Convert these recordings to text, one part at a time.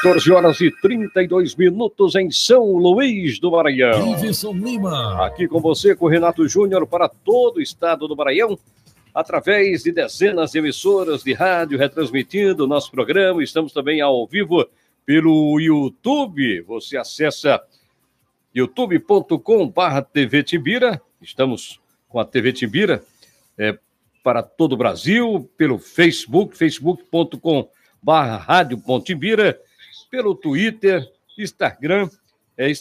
14h32 em São Luís do Maranhão. Iveson Lima. Aqui com você, com o Renato Júnior, para todo o estado do Maranhão, através de dezenas de emissoras de rádio retransmitindo o nosso programa. Estamos também ao vivo pelo YouTube. Você acessa youtube.com/TV Timbira. Estamos com a TV Timbira para todo o Brasil, pelo Facebook, facebook.com/rádio.timbira, pelo Twitter, Instagram, é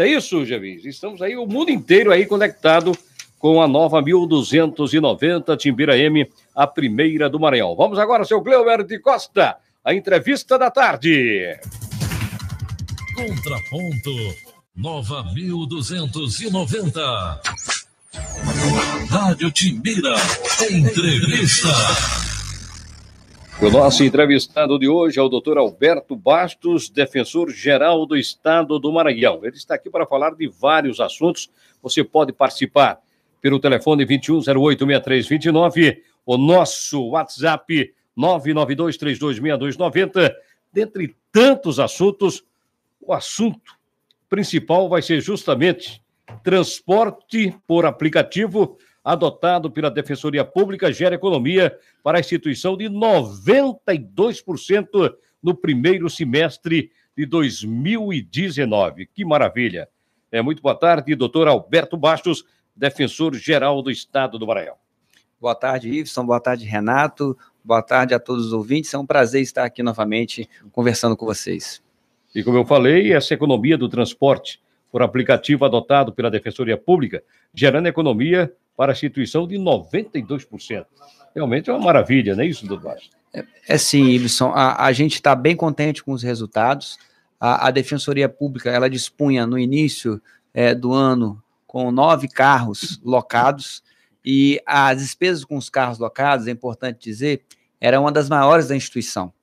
isso, Javis? Estamos aí, o mundo inteiro aí conectado com a nova 1290 Timbira M, a primeira do Maranhão. Vamos agora, seu Cleuber de Costa, a entrevista da tarde. Contraponto, nova 1290. Rádio Timbira, entrevista. O nosso entrevistado de hoje é o doutor Alberto Bastos, defensor-geral do Estado do Maranhão. Ele está aqui para falar de vários assuntos. Você pode participar pelo telefone 2108-6329, o nosso WhatsApp 992326290. Dentre tantos assuntos, o assunto principal vai ser justamente transporte por aplicativo, adotado pela Defensoria Pública, gera economia para a instituição de 92% no primeiro semestre de 2019. Que maravilha! Muito boa tarde, doutor Alberto Bastos, defensor-geral do Estado do Maranhão. Boa tarde, Iveson. Boa tarde, Renato. Boa tarde a todos os ouvintes. É um prazer estar aqui novamente conversando com vocês. E como eu falei, essa economia do transporte por aplicativo adotado pela Defensoria Pública, gerando economia para a instituição de 92%. Realmente é uma maravilha, não é isso, doutor Bastos? Sim, Iveson. A gente está bem contente com os resultados. A Defensoria Pública, ela dispunha no início do ano com 9 carros locados, e as despesas com os carros locados, é importante dizer, era uma das maiores da instituição.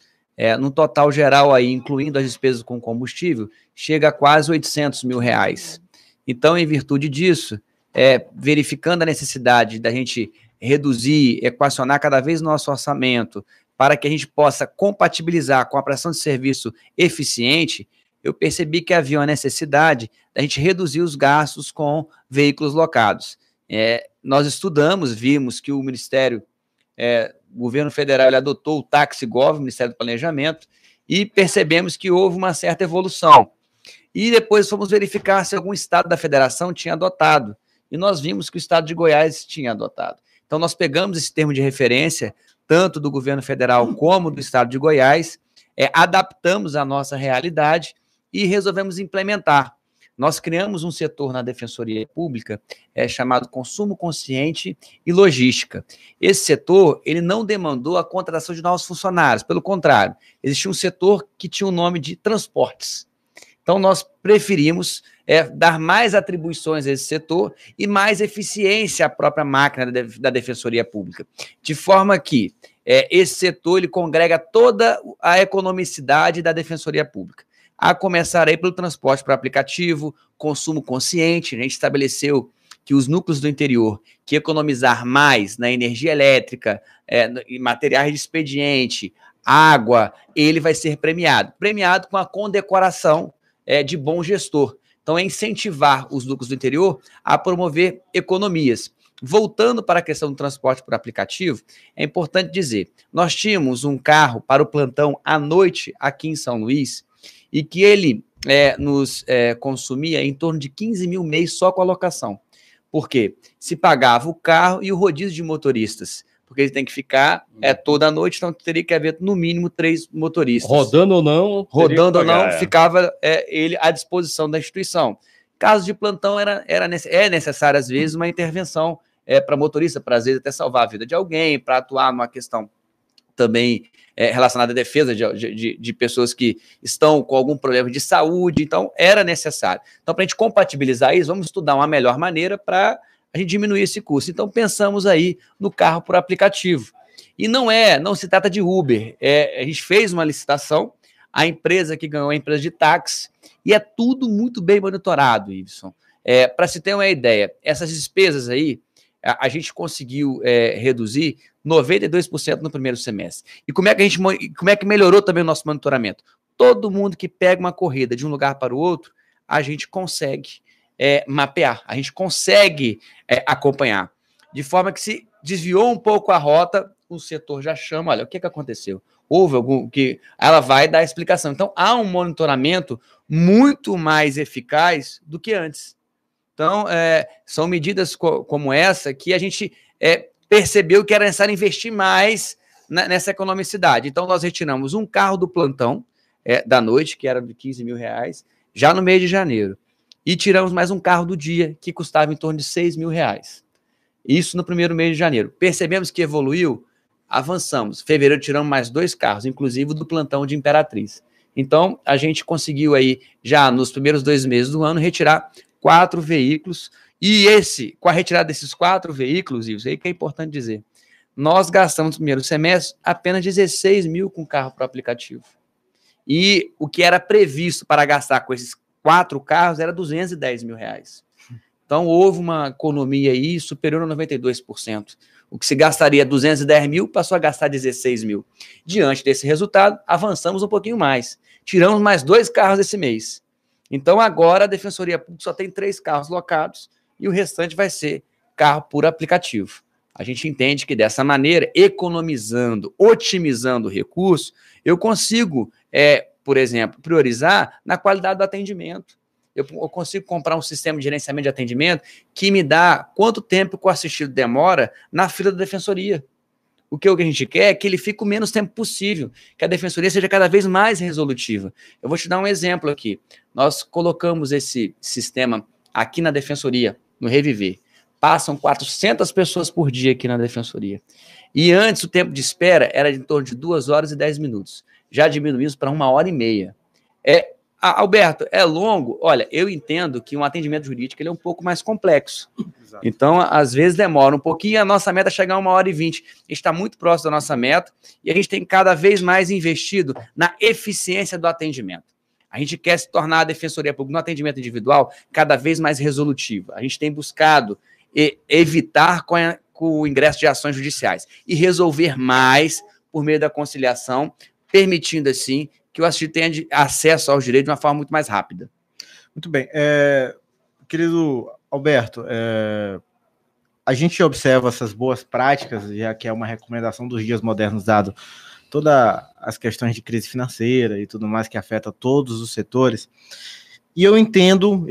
No total geral, aí, incluindo as despesas com combustível, chega a quase R$800 mil. Então, em virtude disso, verificando a necessidade da gente reduzir, equacionar cada vez nosso orçamento, para que a gente possa compatibilizar com a prestação de serviço eficiente, eu percebi que havia uma necessidade da gente reduzir os gastos com veículos locados. Nós estudamos, vimos que o Ministério, o governo federal, ele adotou o TaxiGov, o Ministério do Planejamento, e percebemos que houve uma certa evolução. E depois fomos verificar se algum estado da federação tinha adotado, e nós vimos que o estado de Goiás tinha adotado. Então, nós pegamos esse termo de referência, tanto do governo federal como do estado de Goiás, adaptamos a nossa realidade e resolvemos implementar. Nós criamos um setor na Defensoria Pública chamado Consumo Consciente e Logística. Esse setor, ele não demandou a contratação de novos funcionários, pelo contrário, existia um setor que tinha o nome de transportes. Então, nós preferimos dar mais atribuições a esse setor e mais eficiência à própria máquina da Defensoria Pública, de forma que esse setor ele congrega toda a economicidade da Defensoria Pública, a começar aí pelo transporte por aplicativo, consumo consciente. A gente estabeleceu que os núcleos do interior que economizar mais na energia elétrica, em materiais de expediente, água, ele vai ser premiado com a condecoração de bom gestor. Então, é incentivar os núcleos do interior a promover economias. Voltando para a questão do transporte por aplicativo, é importante dizer, nós tínhamos um carro para o plantão à noite aqui em São Luís, e que ele nos consumia em torno de 15 mil mês só com a locação. Por quê? Se pagava o carro e o rodízio de motoristas, porque ele tem que ficar toda a noite, então teria que haver no mínimo 3 motoristas. Rodando ou não, ficava ele à disposição da instituição. Caso de plantão, é necessário, às vezes, uma intervenção para motorista, para, às vezes, até salvar a vida de alguém, para atuar numa questão também relacionada à defesa de pessoas que estão com algum problema de saúde. Então, era necessário. Então, para a gente compatibilizar isso, vamos estudar uma melhor maneira para a gente diminuir esse custo. Então, pensamos aí no carro por aplicativo. E não se trata de Uber. A gente fez uma licitação, a empresa que ganhou é a empresa de táxi, e é tudo muito bem monitorado, Iveson. Para se ter uma ideia, essas despesas aí, a gente conseguiu reduzir 92% no primeiro semestre. E como é que melhorou também o nosso monitoramento? Todo mundo que pega uma corrida de um lugar para o outro, a gente consegue mapear, a gente consegue acompanhar. De forma que se desviou um pouco a rota, o setor já chama, olha, o que aconteceu? Houve algum que ela vai dar a explicação. Então, há um monitoramento muito mais eficaz do que antes. Então, são medidas como essa que a gente percebeu que era necessário investir mais nessa economicidade. Então, nós retiramos um carro do plantão da noite, que era de R$15 mil, já no mês de janeiro. E tiramos mais um carro do dia, que custava em torno de R$6 mil. Isso no primeiro mês de janeiro. Percebemos que evoluiu, avançamos. Em fevereiro tiramos mais 2 carros, inclusive o do plantão de Imperatriz. Então, a gente conseguiu aí, já nos primeiros 2 meses do ano, retirar 4 veículos. E com a retirada desses 4 veículos, isso aí que é importante dizer, nós gastamos no primeiro semestre apenas 16 mil com carro para o aplicativo. E o que era previsto para gastar com esses 4 carros era R$210 mil. Então, houve uma economia aí superior a 92%. O que se gastaria 210 mil, passou a gastar 16 mil. Diante desse resultado, avançamos um pouquinho mais. Tiramos mais 2 carros esse mês. Então, agora a Defensoria Pública só tem 3 carros locados e o restante vai ser carro por aplicativo. A gente entende que dessa maneira, economizando, otimizando o recurso, eu consigo, por exemplo, priorizar na qualidade do atendimento. Eu consigo comprar um sistema de gerenciamento de atendimento que me dá quanto tempo que o assistido demora na fila da Defensoria. O que a gente quer é que ele fique o menos tempo possível, que a Defensoria seja cada vez mais resolutiva. Eu vou te dar um exemplo aqui. Nós colocamos esse sistema aqui na Defensoria, no Reviver. Passam 400 pessoas por dia aqui na Defensoria. E antes o tempo de espera era de em torno de 2 horas e 10 minutos. Já diminuímos para 1h30. Alberto, é longo? Olha, eu entendo que um atendimento jurídico ele é um pouco mais complexo. Exato. Então, às vezes demora um pouquinho, a nossa meta é chegar a 1h20. A gente está muito próximo da nossa meta e a gente tem cada vez mais investido na eficiência do atendimento. A gente quer se tornar a Defensoria Pública no atendimento individual cada vez mais resolutiva. A gente tem buscado evitar com o ingresso de ações judiciais e resolver mais por meio da conciliação, permitindo, assim, que o assistido tenha acesso aos direitos de uma forma muito mais rápida. Muito bem. Querido Alberto, a gente observa essas boas práticas, já que é uma recomendação dos dias modernos, dado todas as questões de crise financeira e tudo mais que afeta todos os setores. E eu entendo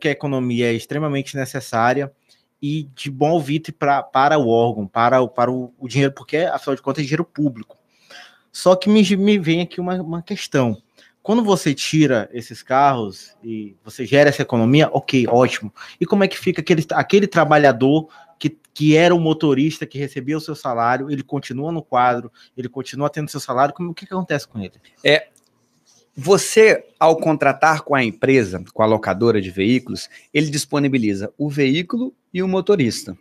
que a economia é extremamente necessária e de bom ouvido para o órgão, para o dinheiro, porque, afinal de contas, é dinheiro público. Só que me vem aqui uma questão. Quando você tira esses carros e você gera essa economia, ok, ótimo. E como é que fica aquele trabalhador que era o motorista que recebia o seu salário, ele continua no quadro, ele continua tendo seu salário, o que acontece com ele? Você, ao contratar com a empresa, com a locadora de veículos, ele disponibiliza o veículo e o motorista.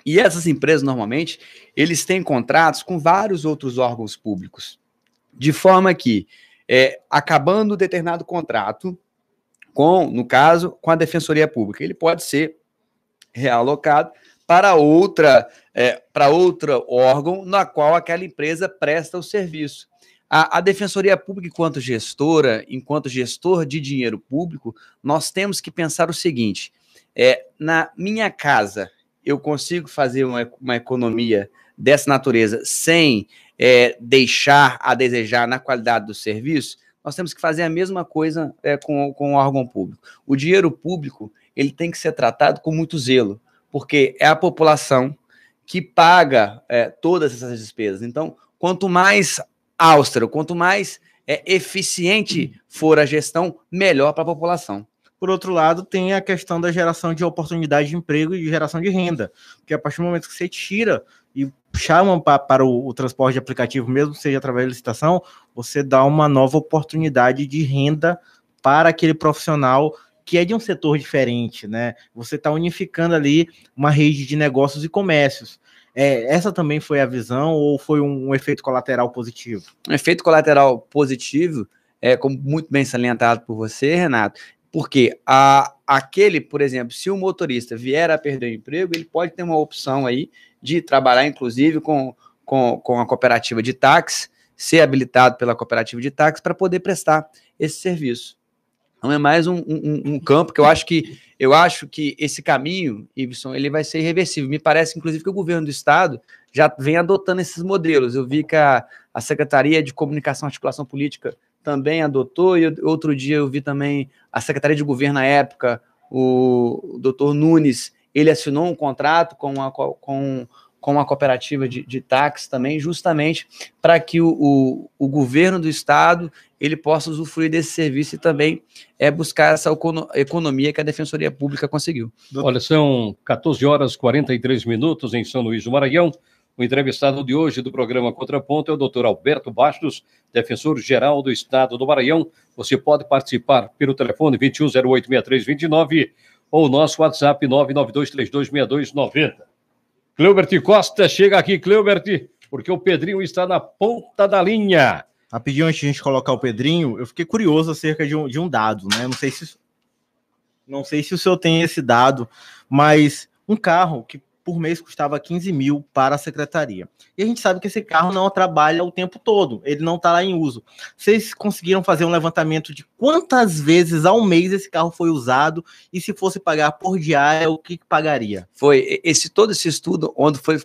E essas empresas, normalmente, eles têm contratos com vários outros órgãos públicos, de forma que, acabando determinado contrato, no caso, com a Defensoria Pública, ele pode ser realocado para outro órgão na qual aquela empresa presta o serviço. A Defensoria Pública, enquanto gestor de dinheiro público, nós temos que pensar o seguinte, na minha casa, eu consigo fazer uma economia dessa natureza sem deixar a desejar na qualidade do serviço, nós temos que fazer a mesma coisa com o órgão público. O dinheiro público ele tem que ser tratado com muito zelo, porque é a população que paga todas essas despesas. Então, quanto mais austero, quanto mais eficiente for a gestão, melhor para a população. Por outro lado, tem a questão da geração de oportunidade de emprego e de geração de renda, porque a partir do momento que você tira e chama para o transporte de aplicativo, mesmo que seja através de licitação, você dá uma nova oportunidade de renda para aquele profissional que é de um setor diferente, né? Você está unificando ali uma rede de negócios e comércios. Essa também foi a visão ou foi um efeito colateral positivo? Um efeito colateral positivo, como muito bem salientado por você, Renato, porque a aquele, por exemplo, se o motorista vier a perder o emprego, ele pode ter uma opção aí de trabalhar, inclusive, com a cooperativa de táxi, ser habilitado pela cooperativa de táxi para poder prestar esse serviço. Então é mais um campo que eu acho que esse caminho, Iveson, ele vai ser irreversível. Me parece, inclusive, que o governo do estado já vem adotando esses modelos. Eu vi que a Secretaria de Comunicação e Articulação Política também adotou, e outro dia eu vi também a Secretaria de Governo na época, o doutor Nunes, ele assinou um contrato com a cooperativa de táxi também, justamente para que o governo do estado ele possa usufruir desse serviço e também buscar essa economia que a Defensoria Pública conseguiu. Olha, são 14 horas e 43 minutos em São Luís do Maranhão. O entrevistado de hoje do programa Contraponto é o doutor Alberto Bastos, defensor-geral do Estado do Maranhão. Você pode participar pelo telefone 2108-6329 ou nosso WhatsApp 992326290. Cleubert Costa, chega aqui, Cleubert, porque o Pedrinho está na ponta da linha. Rapidinho, antes de a gente colocar o Pedrinho, eu fiquei curioso acerca de um dado, né? Não sei se o senhor tem esse dado, mas um carro que por mês custava 15 mil para a secretaria. E a gente sabe que esse carro não trabalha o tempo todo, ele não está lá em uso. Vocês conseguiram fazer um levantamento de quantas vezes ao mês esse carro foi usado e se fosse pagar por diária, o que pagaria? Foi todo esse estudo,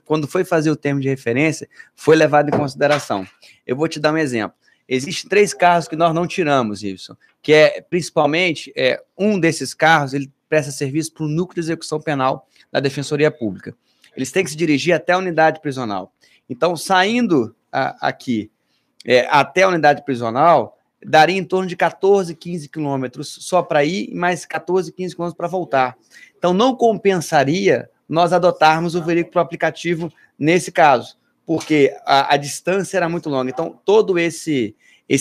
quando foi fazer o termo de referência, foi levado em consideração. Eu vou te dar um exemplo. Existem 3 carros que nós não tiramos, Iveson, que principalmente, um desses carros, ele presta serviço para o núcleo de execução penal da Defensoria Pública. Eles têm que se dirigir até a unidade prisional. Então, saindo aqui até a unidade prisional, daria em torno de 14, 15 quilômetros só para ir e mais 14, 15 quilômetros para voltar. Então, não compensaria nós adotarmos o veículo aplicativo nesse caso, porque a distância era muito longa. Então, todo esse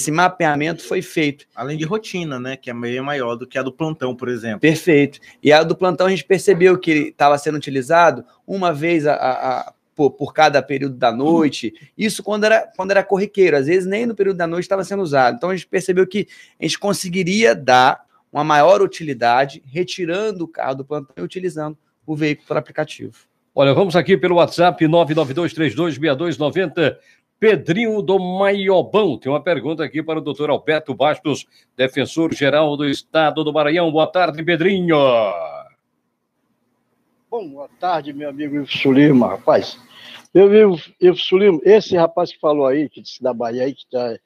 mapeamento foi feito. Além de rotina, né? Que é meio maior do que a do plantão, por exemplo. Perfeito. E a do plantão a gente percebeu que estava sendo utilizado uma vez por cada período da noite. Isso quando era corriqueiro. Às vezes nem no período da noite estava sendo usado. Então a gente percebeu que a gente conseguiria dar uma maior utilidade retirando o carro do plantão e utilizando o veículo por aplicativo. Olha, vamos aqui pelo WhatsApp 992326290. Pedrinho do Maiobão tem uma pergunta aqui para o doutor Alberto Bastos, defensor-geral do Estado do Maranhão. Boa tarde, Pedrinho. Bom, boa tarde, meu amigo Ivo Sulima, rapaz. Meu amigo Ivo Sulima, esse rapaz que falou aí, que disse da Bahia aí, que tá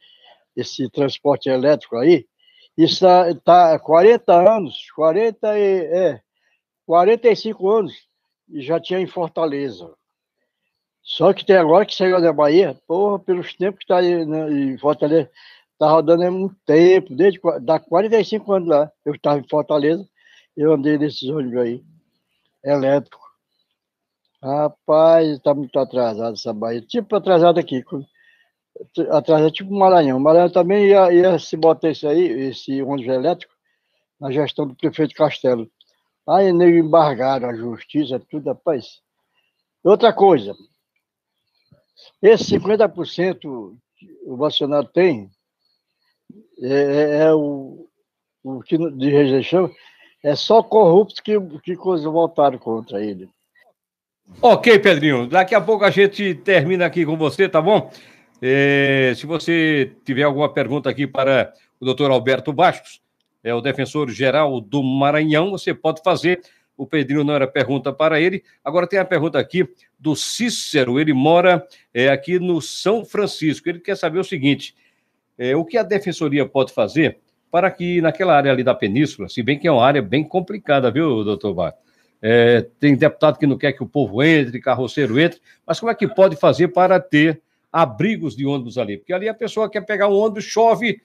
esse transporte elétrico aí, isso tá há 40 anos, 45 anos, e já tinha em Fortaleza. Só que tem agora que saiu da Bahia, porra, pelos tempos que está aí, né, em Fortaleza, está rodando há muito tempo, dá 45 anos lá. Eu estava em Fortaleza, eu andei nesses ônibus aí, elétrico. Rapaz, está muito atrasado essa Bahia, tipo atrasado aqui, atrasado tipo Maranhão. Maranhão também ia se botar esse ônibus elétrico, na gestão do prefeito Castelo. Aí nego embargaram a justiça, tudo, rapaz. Outra coisa, esse 50% que o Bolsonaro tem o de rejeição, é só corruptos que votaram contra ele. Ok, Pedrinho, daqui a pouco a gente termina aqui com você, tá bom? Se você tiver alguma pergunta aqui para o doutor Alberto Bastos, o defensor-geral do Maranhão, você pode fazer. O Pedrinho não era pergunta para ele. Agora tem a pergunta aqui do Cícero. Ele mora aqui no São Francisco. Ele quer saber o seguinte: o que a Defensoria pode fazer para que naquela área ali da Península, se bem que é uma área bem complicada, viu, doutor Bar? Tem deputado que não quer que o povo entre, carroceiro entre, mas como é que pode fazer para ter abrigos de ônibus ali? Porque ali a pessoa quer pegar um ônibus, chove.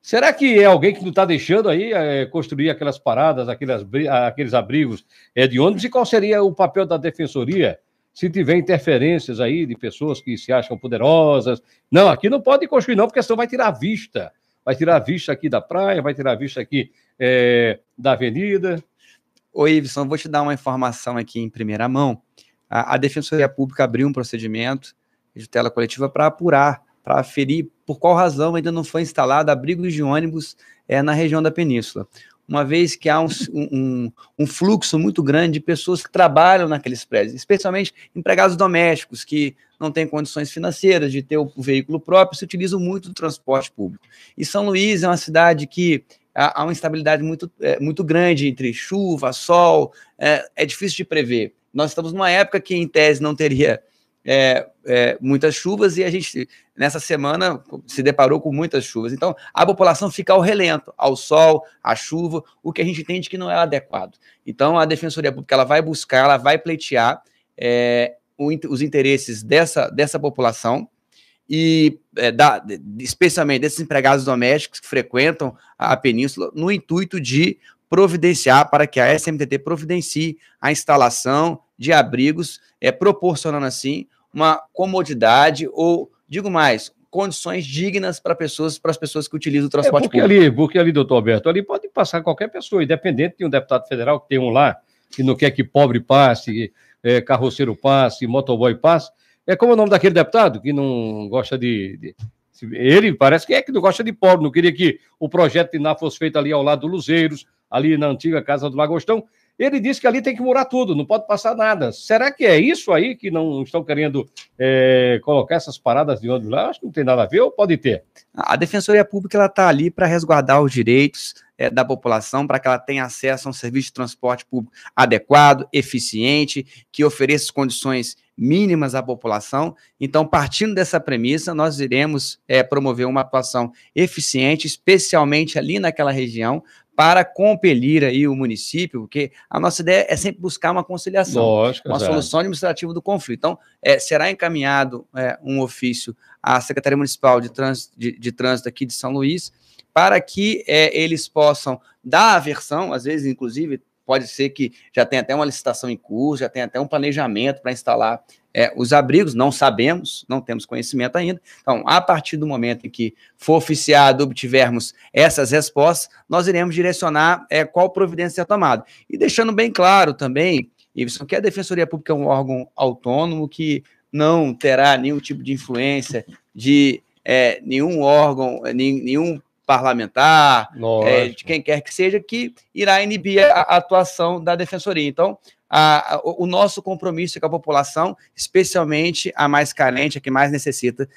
Será que é alguém que não está deixando aí construir aquelas paradas, aqueles abrigos de ônibus? E qual seria o papel da Defensoria se tiver interferências aí de pessoas que se acham poderosas? Não, aqui não pode construir não, porque senão vai tirar a vista. Vai tirar a vista aqui da praia, vai tirar a vista aqui da avenida. Ô, Iveson, vou te dar uma informação aqui em primeira mão. A Defensoria Pública abriu um procedimento de tutela coletiva para apurar, para aferir por qual razão ainda não foi instalado abrigos de ônibus na região da Península. uma vez que há um fluxo muito grande de pessoas que trabalham naqueles prédios, especialmente empregados domésticos, que não têm condições financeiras de ter o veículo próprio, se utilizam muito do transporte público. E São Luís é uma cidade que há uma instabilidade muito grande entre chuva, sol, é difícil de prever. Nós estamos numa época que, em tese, não teria muitas chuvas, e a gente, nessa semana, se deparou com muitas chuvas. Então, a população fica ao relento, ao sol, à chuva, o que a gente entende que não é adequado. Então, a Defensoria Pública ela vai buscar, ela vai pleitear os interesses dessa população, e especialmente desses empregados domésticos que frequentam a península, no intuito de providenciar para que a SMTT providencie a instalação de abrigos, proporcionando assim uma comodidade, ou, digo mais, condições dignas para as pessoas que utilizam o transporte público. Porque ali, doutor Alberto, ali pode passar qualquer pessoa, independente de um deputado federal que tem um lá, que não quer que pobre passe, carroceiro passe, motoboy passe. Como é o nome daquele deputado que não gosta ele parece que não gosta de pobre, não queria que o projeto de Iná fosse feito ali ao lado do Luzeiros, ali na antiga Casa do Lagostão. Ele disse que ali tem que morar tudo, não pode passar nada. Será que é isso aí que não estão querendo colocar essas paradas de ônibus lá? Acho que não tem nada a ver, ou pode ter? A Defensoria Pública está ali para resguardar os direitos da população, para que ela tenha acesso a um serviço de transporte público adequado, eficiente, que ofereça condições mínimas à população. Então, partindo dessa premissa, nós iremos promover uma atuação eficiente, especialmente ali naquela região, para compelir aí o município, porque a nossa ideia é sempre buscar uma conciliação, uma solução administrativa do conflito. Então, será encaminhado um ofício à Secretaria Municipal de Trânsito aqui de São Luís, para que eles possam dar a versão, às vezes, inclusive, pode ser que já tenha até uma licitação em curso, já tenha até um planejamento para instalar os abrigos, não sabemos, não temos conhecimento ainda. Então, a partir do momento em que for oficiado, obtivermos essas respostas, nós iremos direcionar qual providência ser tomada. E deixando bem claro também, Iveson, que a Defensoria Pública é um órgão autônomo que não terá nenhum tipo de influência de nenhum órgão, nenhum parlamentar, de quem quer que seja, que irá inibir a atuação da Defensoria. Então, o nosso compromisso é com a população, especialmente a mais carente, a que mais necessita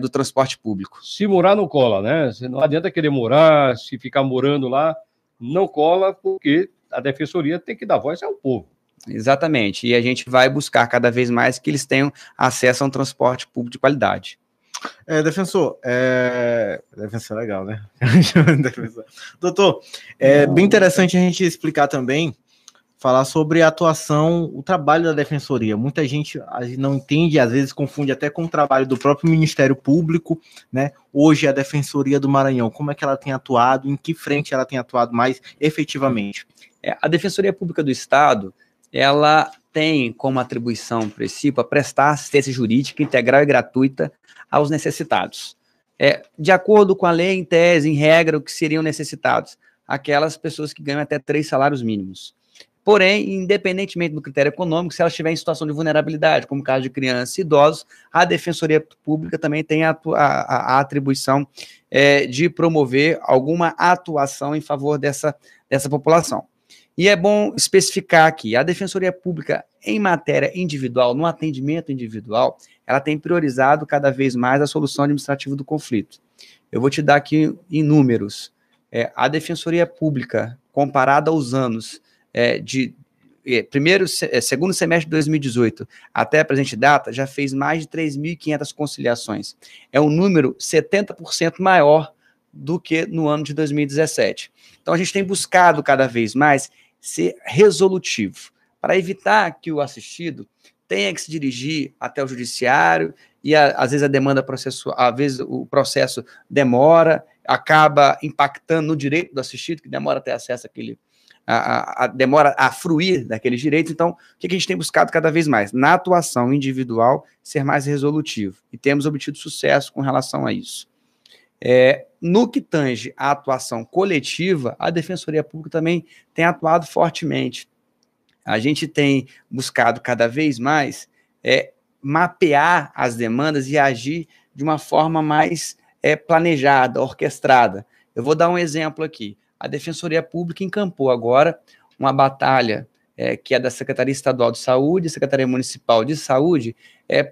do transporte público. Se morar, não cola, né? Não adianta querer morar, se ficar morando lá, não cola, porque a Defensoria tem que dar voz ao povo. Exatamente, e a gente vai buscar cada vez mais que eles tenham acesso a um transporte público de qualidade. Defensor é legal, né? Doutor, bem interessante a gente explicar também, falar sobre a atuação, o trabalho da Defensoria. Muita gente não entende, às vezes confunde até com o trabalho do próprio Ministério Público, né? Hoje a Defensoria do Maranhão, como é que ela tem atuado, em que frente ela tem atuado mais efetivamente? A Defensoria Pública do Estado, ela tem como atribuição, princípio, a prestar assistência jurídica integral e gratuita aos necessitados. De acordo com a lei, em tese, em regra, o que seriam necessitados? Aquelas pessoas que ganham até 3 salários mínimos. Porém, independentemente do critério econômico, se elas estiverem em situação de vulnerabilidade, como caso de crianças e idosos, a Defensoria Pública também tem a atribuição de promover alguma atuação em favor dessa população. E é bom especificar aqui, a Defensoria Pública, em matéria individual, no atendimento individual, ela tem priorizado cada vez mais a solução administrativa do conflito. Eu vou te dar aqui em números. A Defensoria Pública, comparada aos anos segundo semestre de 2018 até a presente data, já fez mais de 3.500 conciliações. É um número 70% maior do que no ano de 2017. Então, a gente tem buscado cada vez mais ser resolutivo, para evitar que o assistido tenha que se dirigir até o judiciário e, às vezes, a demanda processual, às vezes o processo demora, acaba impactando no direito do assistido, que demora a ter acesso àquele, demora a fruir daqueles direitos. Então, o que a gente tem buscado cada vez mais? Na atuação individual, ser mais resolutivo. E temos obtido sucesso com relação a isso. No que tange à atuação coletiva, a Defensoria Pública também tem atuado fortemente. A gente tem buscado cada vez mais mapear as demandas e agir de uma forma mais planejada, orquestrada. Eu vou dar um exemplo aqui. a Defensoria Pública encampou agora uma batalha que é da Secretaria Estadual de Saúde, Secretaria Municipal de Saúde,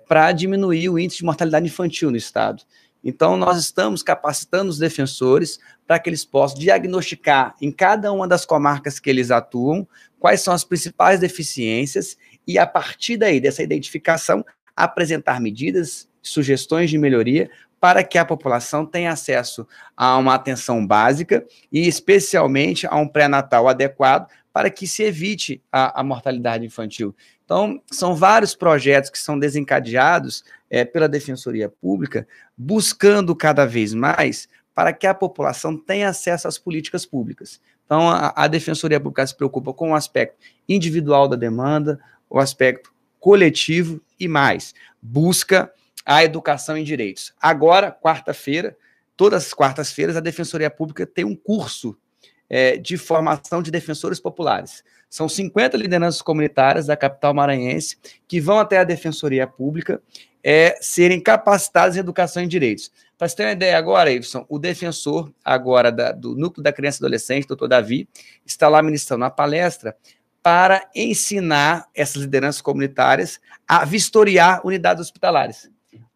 para diminuir o índice de mortalidade infantil no Estado. Então, nós estamos capacitando os defensores para que eles possam diagnosticar em cada uma das comarcas que eles atuam quais são as principais deficiências e, a partir daí, dessa identificação, apresentar medidas, sugestões de melhoria para que a população tenha acesso a uma atenção básica e, especialmente, a um pré-natal adequado para que se evite a mortalidade infantil. Então, são vários projetos que são desencadeados pela Defensoria Pública, buscando cada vez mais para que a população tenha acesso às políticas públicas. Então, a Defensoria Pública se preocupa com o aspecto individual da demanda, o aspecto coletivo e mais, busca a educação em direitos. Agora, quarta-feira, todas as quartas-feiras, a Defensoria Pública tem um curso de formação de defensores populares. São 50 lideranças comunitárias da capital maranhense que vão até a Defensoria Pública serem capacitados em educação em direitos. Para você ter uma ideia agora, Iveson, o defensor agora do Núcleo da Criança e Adolescente, doutor Davi, está lá ministrando uma palestra para ensinar essas lideranças comunitárias a vistoriar unidades hospitalares.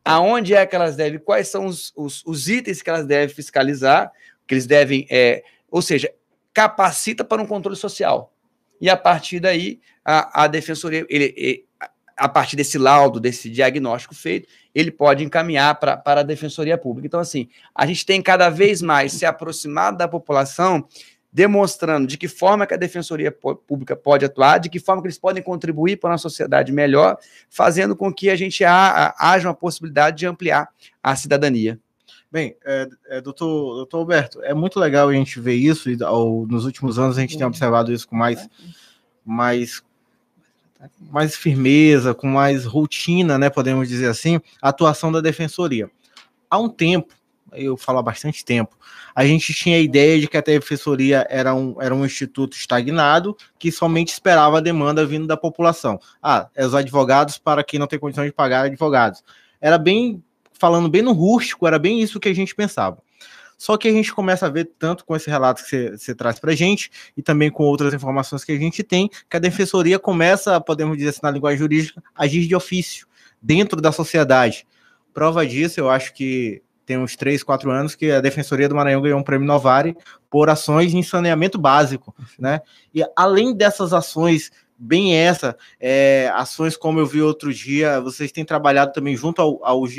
Aonde é que elas devem, quais são os itens que elas devem fiscalizar, que eles devem, ou seja, capacita para um controle social. E a partir daí, a Defensoria, a partir desse laudo, desse diagnóstico feito, ele pode encaminhar para a Defensoria Pública. Então, assim, a gente tem cada vez mais se aproximado da população, demonstrando de que forma que a Defensoria Pública pode atuar, de que forma que eles podem contribuir para uma sociedade melhor, fazendo com que a gente haja uma possibilidade de ampliar a cidadania. Bem, doutor Alberto, é muito legal a gente ver isso, e nos últimos anos a gente tem observado isso com mais firmeza, com mais rotina, né, podemos dizer assim, a atuação da Defensoria. Há um tempo, eu falo há bastante tempo, a gente tinha a ideia de que a Defensoria era um instituto estagnado que somente esperava a demanda vindo da população. Os advogados para quem não tem condição de pagar advogados. Falando bem no rústico, era bem isso que a gente pensava. Só que a gente começa a ver, tanto com esse relato que você traz para a gente, e também com outras informações que a gente tem, que a Defensoria começa, podemos dizer assim, na linguagem jurídica, a agir de ofício, dentro da sociedade. Prova disso, eu acho que tem uns 3, 4 anos que a Defensoria do Maranhão ganhou um prêmio Novare por ações em saneamento básico, né? E além dessas ações, ações como eu vi outro dia, vocês têm trabalhado também junto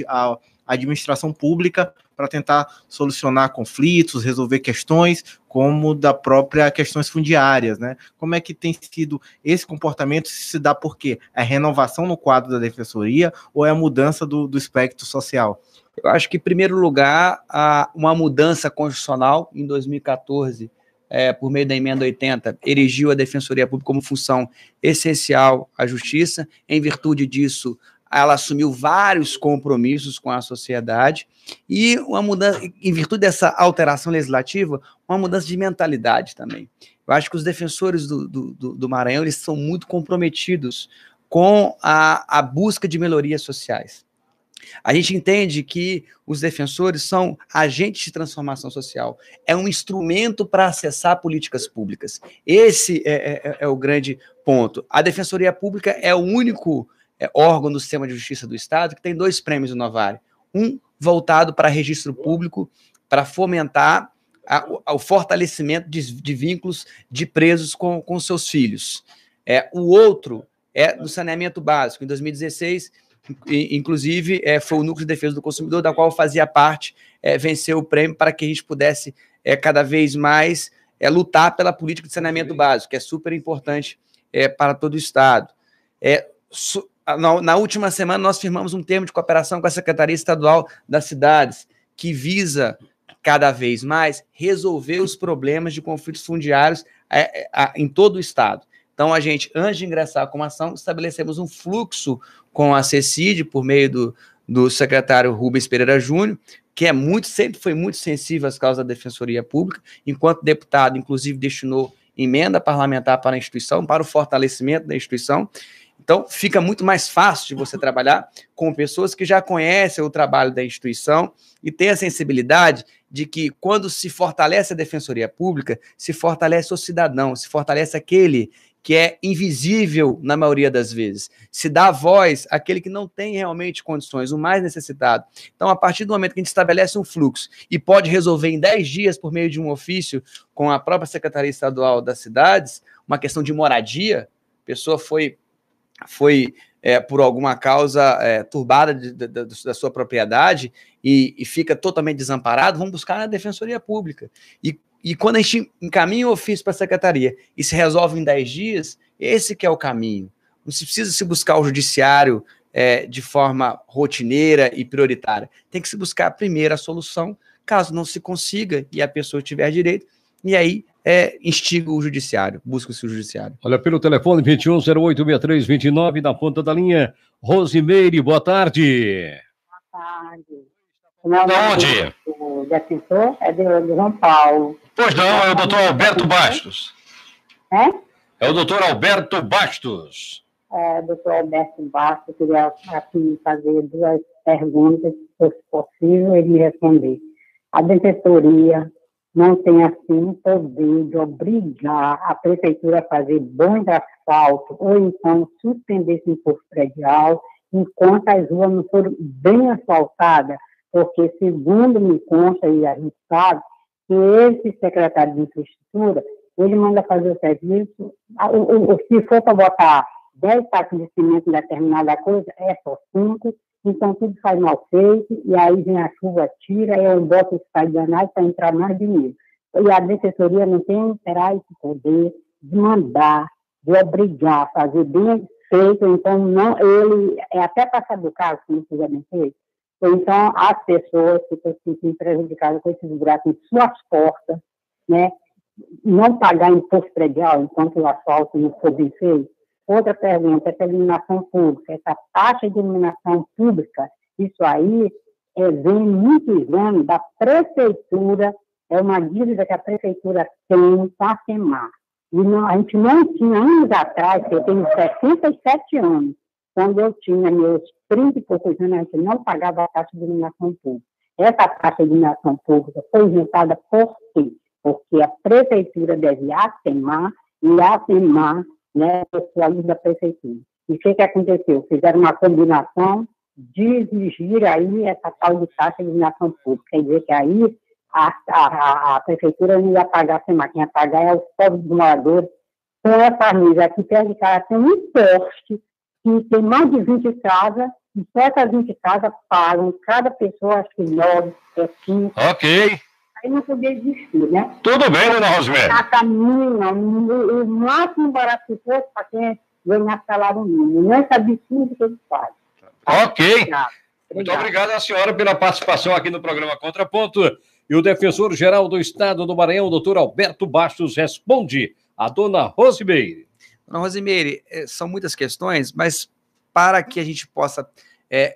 à administração pública para tentar solucionar conflitos, resolver questões, como da própria questões fundiárias, né? Como é que tem sido esse comportamento? Se dá por quê? É renovação no quadro da Defensoria ou é a mudança do espectro social? Eu acho que, em primeiro lugar, uma mudança constitucional em 2014, por meio da emenda 80, erigiu a Defensoria Pública como função essencial à justiça. Em virtude disso, ela assumiu vários compromissos com a sociedade e uma mudança, em virtude dessa alteração legislativa, uma mudança de mentalidade também. Eu acho que os defensores do Maranhão, eles são muito comprometidos com a busca de melhorias sociais. A gente entende que os defensores são agentes de transformação social, é um instrumento para acessar políticas públicas. Esse é o grande ponto. A Defensoria Pública é o único órgão do sistema de justiça do Estado que tem 2 prêmios do Novare. Um voltado para registro público, para fomentar o fortalecimento de vínculos de presos com seus filhos. O outro é do saneamento básico. Em 2016, inclusive, foi o Núcleo de Defesa do Consumidor, da qual eu fazia parte, venceu o prêmio para que a gente pudesse cada vez mais lutar pela política de saneamento básico, que é super importante para todo o Estado. Na última semana, nós firmamos um termo de cooperação com a Secretaria Estadual das Cidades, que visa, cada vez mais, resolver os problemas de conflitos fundiários em todo o Estado. Então, a gente, antes de ingressar com a ação, estabelecemos um fluxo com a CECID, por meio do secretário Rubens Pereira Júnior, que sempre foi muito sensível às causas da Defensoria Pública, enquanto deputado, inclusive, destinou emenda parlamentar para a instituição, para o fortalecimento da instituição. Então, Então, fica muito mais fácil de você trabalhar com pessoas que já conhecem o trabalho da instituição e têm a sensibilidade de que, quando se fortalece a Defensoria Pública, se fortalece o cidadão, se fortalece aquele que é invisível na maioria das vezes. Se dá voz àquele que não tem realmente condições, o mais necessitado. Então, a partir do momento que a gente estabelece um fluxo e pode resolver em 10 dias, por meio de um ofício com a própria Secretaria Estadual das Cidades, uma questão de moradia, a pessoa foi por alguma causa turbada da sua propriedade e fica totalmente desamparado, vamos buscar na Defensoria Pública. E quando a gente encaminha o ofício para a Secretaria e se resolve em 10 dias, esse que é o caminho. Não se precisa se buscar o judiciário de forma rotineira e prioritária. Tem que se buscar primeiro a solução, caso não se consiga e a pessoa tiver direito, e aí instiga o judiciário, busca-se o judiciário. Olha, pelo telefone 21086329, na ponta da linha, Rosimeire, boa tarde. Boa tarde. Da onde? O defensor é de São Paulo. Pois não, é o doutor Alberto Bastos. É? É o doutor Alberto Bastos. Doutor Alberto Bastos, eu queria aqui fazer 2 perguntas, se fosse possível ele me responder. A defensoria não tem, assim, o poder de obrigar a prefeitura a fazer bons asfalto ou então suspender esse imposto predial enquanto as ruas não forem bem asfaltadas, porque, segundo me consta e a gente sabe, que esse secretário de infraestrutura, ele manda fazer o serviço, se for para botar 10 sacos de cimento em determinada coisa, é só 5, então tudo faz mal feito, e aí vem a chuva, tira, e eu boto esse pai danado para entrar mais dinheiro. E a defensoria não tem esse poder de mandar, de obrigar a fazer bem feito, então não, ele é até passar do caso, se não fizer bem feito. Então, as pessoas que estão se sentindo prejudicadas com esses buracos em suas portas, né, não pagar imposto predial enquanto o asfalto não for bem feito. Outra pergunta, essa iluminação pública, essa taxa de iluminação pública, isso aí vem muitos anos da prefeitura, é uma dívida que a prefeitura tem com a FEMAR. E não, a gente não tinha, anos atrás, eu tenho 67 anos, quando eu tinha meus 30 e poucos anos, a gente não pagava a taxa de iluminação pública. Essa taxa de iluminação pública foi inventada por quê? Porque a prefeitura deve afirmar e afirmar, né, a luz da prefeitura. E o que aconteceu? Fizeram uma combinação de exigir aí essa tal de taxa de iluminação pública. Quer dizer que aí a prefeitura não ia pagar a FEMAR, quem ia pagar é os pobres moradores. Com essa mesa aqui perto de casa tem um poste que tem mais de 20 casas, e essas 20 casas pagam, cada pessoa, acho que 9, 5. Ok. Aí não podia existir, né? Tudo bem, dona Rosemary. A caminho, o máximo barato que fosse para quem ganhar salário mínimo. Não é esse absurdo que eles fazem. Ok. Obrigado. Muito obrigado à senhora pela participação aqui no programa Contraponto. E o defensor-geral do Estado do Maranhão, o doutor Alberto Bastos, responde a dona Rosimeire. Dona Rosimeire, são muitas questões, mas para que a gente possa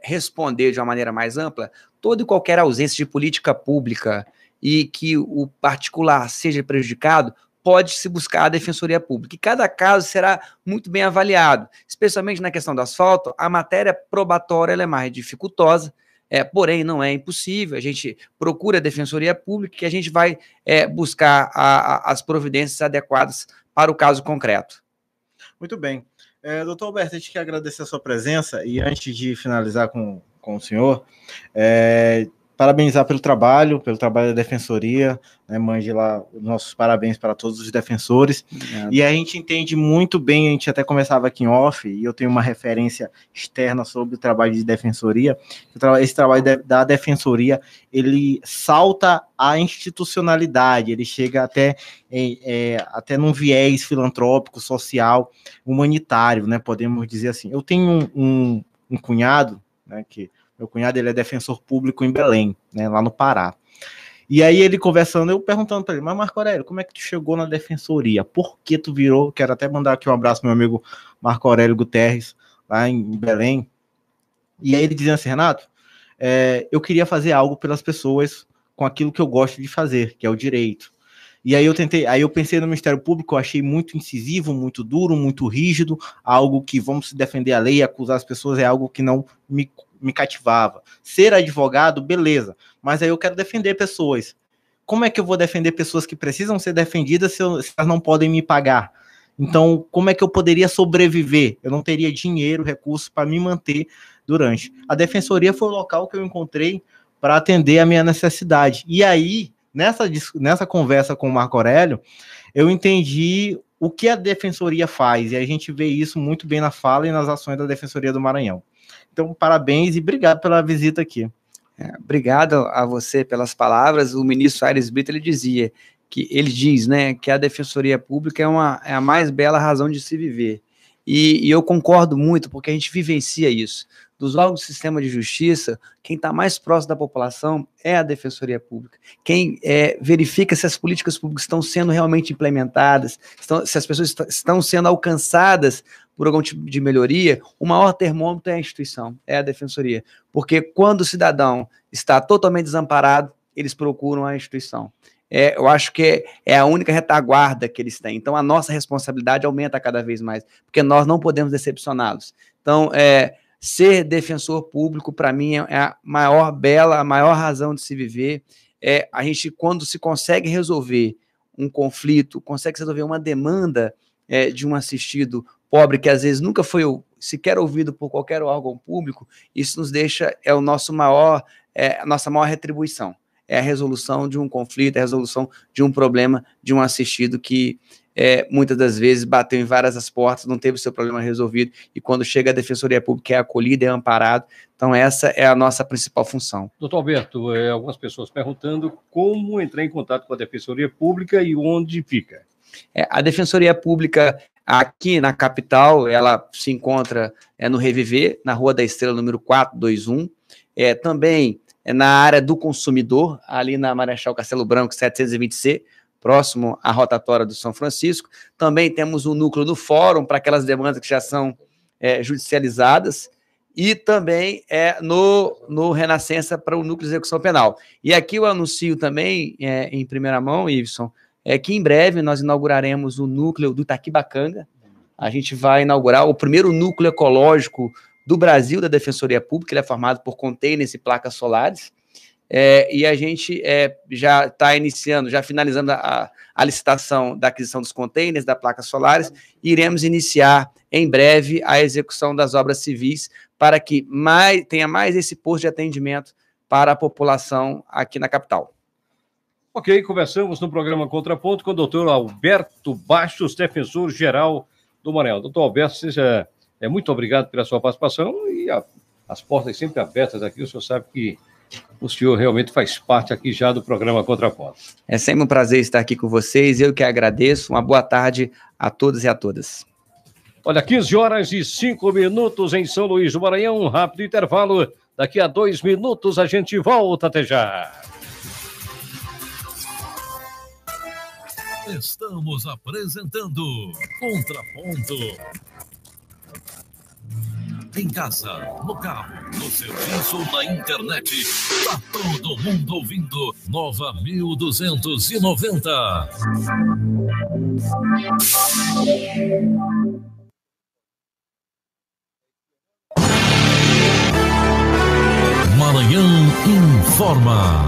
responder de uma maneira mais ampla, toda e qualquer ausência de política pública e que o particular seja prejudicado, pode-se buscar a Defensoria Pública. E cada caso será muito bem avaliado, especialmente na questão do asfalto. A matéria probatória ela é mais dificultosa, porém não é impossível. A gente procura a Defensoria Pública e a gente vai buscar as providências adequadas para o caso concreto. Muito bem. Doutor Alberto, a gente quer agradecer a sua presença e antes de finalizar com o senhor, parabenizar pelo trabalho da Defensoria, né, mande lá os nossos parabéns para todos os defensores. Obrigado. E a gente entende muito bem, a gente até conversava aqui em off, e eu tenho uma referência externa sobre o trabalho de Defensoria. Esse trabalho da Defensoria, ele salta a institucionalidade, ele chega até num viés filantrópico, social, humanitário, né, podemos dizer assim. Eu tenho um cunhado, né, que meu cunhado, ele é defensor público em Belém, né, lá no Pará. E aí ele conversando, eu perguntando para ele, mas Marco Aurélio, como é que tu chegou na defensoria? Por que tu virou? Quero até mandar aqui um abraço pro meu amigo Marco Aurélio Guterres, lá em Belém. E aí ele dizia assim, Renato, eu queria fazer algo pelas pessoas com aquilo que eu gosto de fazer, que é o direito. E aí eu pensei no Ministério Público, eu achei muito incisivo, muito duro, muito rígido, algo que vamos se defender a lei e acusar as pessoas é algo que não me cativava. Ser advogado, beleza, mas aí eu quero defender pessoas. Como é que eu vou defender pessoas que precisam ser defendidas se elas não podem me pagar? Então, como é que eu poderia sobreviver? Eu não teria dinheiro, recurso para me manter durante. A defensoria foi o local que eu encontrei para atender a minha necessidade. E aí, nessa conversa com o Marco Aurélio, eu entendi o que a defensoria faz, e a gente vê isso muito bem na fala e nas ações da Defensoria do Maranhão. Então, parabéns e obrigado pela visita aqui. Obrigado a você pelas palavras. O ministro Aires Brito, ele diz, né, que a Defensoria Pública é a mais bela razão de se viver. E eu concordo muito, porque a gente vivencia isso. Dos órgãos do sistema de justiça, quem está mais próximo da população é a Defensoria Pública. Quem verifica se as políticas públicas estão sendo realmente implementadas, se as pessoas estão sendo alcançadas por algum tipo de melhoria, o maior termômetro é a instituição, é a Defensoria. Porque quando o cidadão está totalmente desamparado, eles procuram a instituição. Eu acho que é a única retaguarda que eles têm. Então, a nossa responsabilidade aumenta cada vez mais, porque nós não podemos decepcioná-los. Então, ser defensor público, para mim, é a maior razão de se viver. A gente, quando se consegue resolver um conflito, consegue resolver uma demanda de um assistido pobre, que às vezes nunca foi sequer ouvido por qualquer órgão público, isso nos deixa, a nossa maior retribuição. É a resolução de um conflito, é a resolução de um problema de um assistido que muitas das vezes bateu em várias as portas, não teve o seu problema resolvido, e quando chega a Defensoria Pública é acolhido, é amparado. Então essa é a nossa principal função. Doutor Alberto, algumas pessoas perguntando como entrar em contato com a Defensoria Pública e onde fica. A Defensoria Pública aqui na capital, ela se encontra no Reviver, na Rua da Estrela, número 421, também na área do consumidor, ali na Marechal Castelo Branco, 720C, próximo à rotatória do São Francisco. Também temos um núcleo no fórum para aquelas demandas que já são judicializadas, e também no Renascença para o núcleo de execução penal. E aqui eu anuncio também, em primeira mão, Iveson, que em breve nós inauguraremos o núcleo do Itaquibacanga. A gente vai inaugurar o primeiro núcleo ecológico do Brasil, da Defensoria Pública. Ele é formado por containers e placas solares, e a gente já está iniciando, já finalizando a licitação da aquisição dos containers, das placas solares, e iremos iniciar em breve a execução das obras civis para que tenha mais esse posto de atendimento para a população aqui na capital. Ok, conversamos no programa Contraponto com o doutor Alberto Bastos, defensor-geral do Maranhão. Doutor Alberto, seja muito obrigado pela sua participação, e as portas sempre abertas aqui. O senhor sabe que o senhor realmente faz parte aqui já do programa Contraponto. É sempre um prazer estar aqui com vocês, eu que agradeço. Uma boa tarde a todos e a todas. Olha, 15h05 em São Luís do Maranhão, um rápido intervalo. Daqui a 2 minutos a gente volta, até já. Estamos apresentando Contraponto. Em casa, no carro, no serviço, na internet. Tá todo mundo ouvindo Nova 1290. Maranhão informa.